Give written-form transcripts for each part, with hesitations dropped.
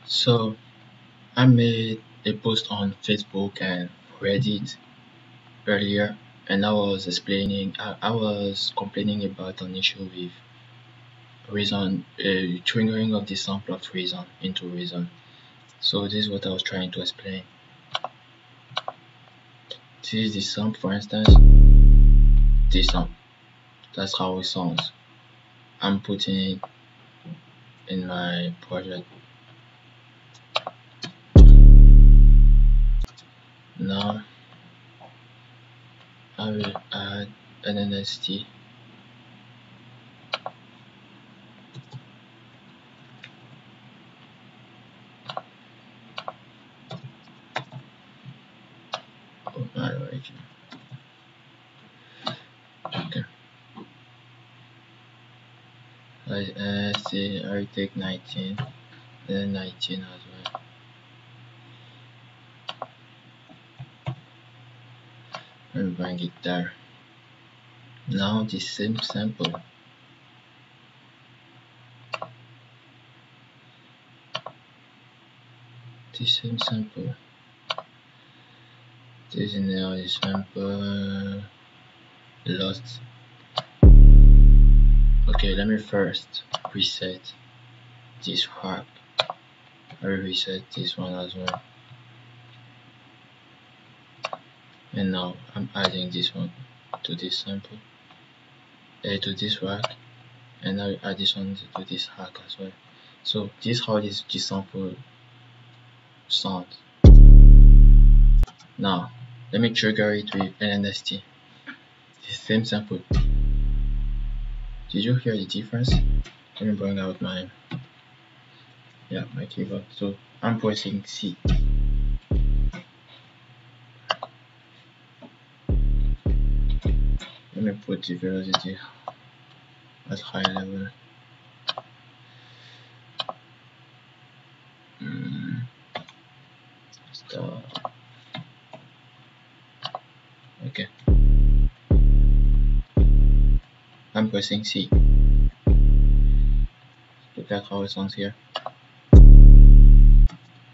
So I made a post on Facebook and Reddit earlier, and I was explaining, I was complaining about an issue with reason, triggering of the sample of reason into reason. So this is what I was trying to explain. This is the sample, for instance. This sample, that's how it sounds. I'm putting it in my project. Now I will add an nnxt. Oh, my origin. Okay. I will take 19, then 19 as well. And bring it there. Now the same sample. The same sample. This is now the sample lost. Okay, let me first reset this rack. I will reset this one as well. And now I'm adding this one to this sample, to this rack, and I will add this one to this rack as well. So this is how this sample sounds. Now let me trigger it with nnxt. The same sample. Did you hear the difference? Let me bring out my keyboard. So I'm pressing C. Let me put the velocity at high level. Stop. Okay. I'm pressing C. Look at how it sounds here.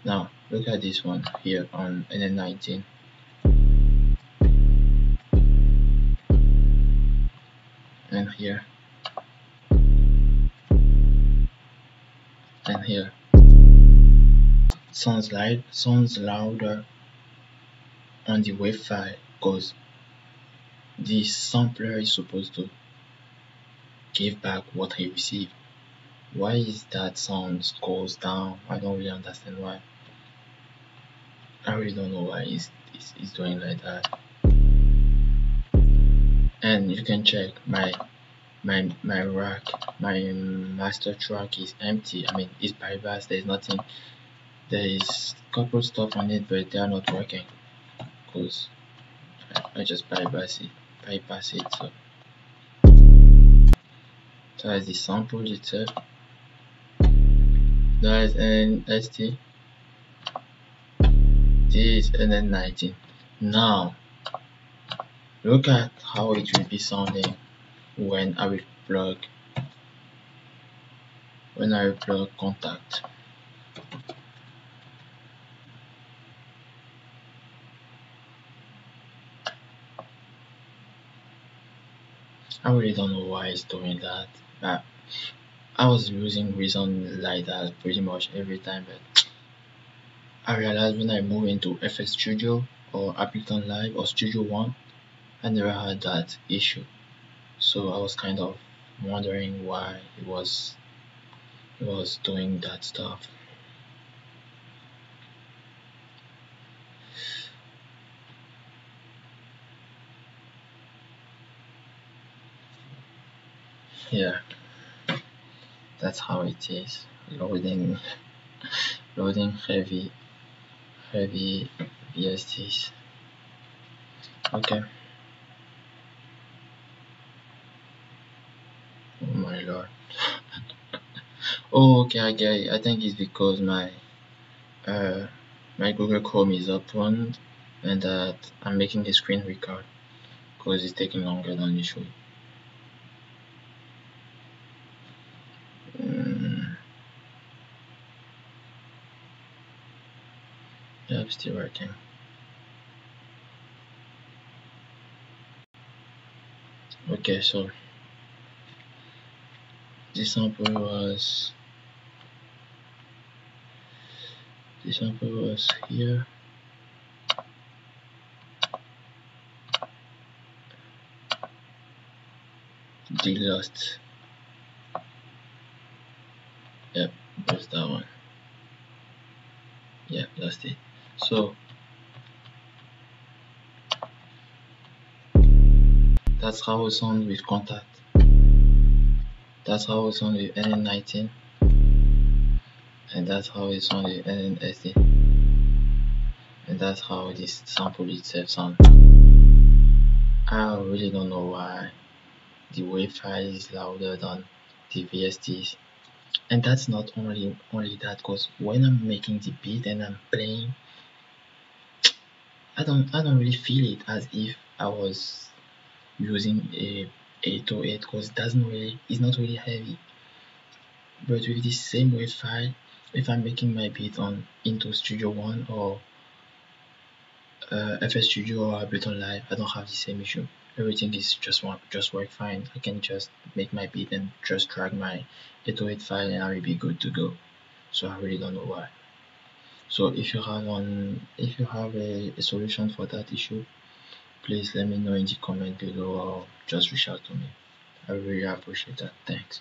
Now look at this one here on NN19. And here. And here. Sounds louder on the wave file because the sampler is supposed to give back what he received. Why is that sound goes down? I don't really understand why. I really don't know why it's doing like that. And you can check my rack, my master track is empty. I mean, it's bypassed. There's nothing. There is a couple stuff on it, but they are not working because I just bypass it. So that is the sample itself. That is nnxt. This is NN19. Now look at how it will be sounding when I will plug Kontakt. I really don't know why it's doing that, but I was losing reason like that pretty much every time, but I realized when I moved into FX Studio or Ableton Live or Studio One, I never had that issue. So I was kind of wondering why it was doing that stuff. Yeah, that's how it is. Loading heavy VSTs. Okay. Oh my lord. Oh, okay, I get it. I think it's because my Google Chrome is opened and that I'm making the screen record because it's taking longer than usual. Yep, still working. Okay, so this sample was here. The lost. Yep, there's that one. Yeah, that's it. So that's how it sounds with Kontakt. That's how it sounds with NN19. And that's how it sounds with nnxt. And that's how this sample itself sounds. I really don't know why the wave file is louder than the VSTs. And that's not only that, because when I'm making the beat and I'm playing, I don't really feel it as if I was using a 808, because it's not really heavy. But with this same wave file, if I'm making my beat on into Studio One or FL Studio or Ableton Live, I don't have the same issue. Everything is just work fine. I can just make my beat and just drag my 808 file and I will be good to go. So I really don't know why. So if you have a solution for that issue, please let me know in the comment below or just reach out to me. I really appreciate that. Thanks.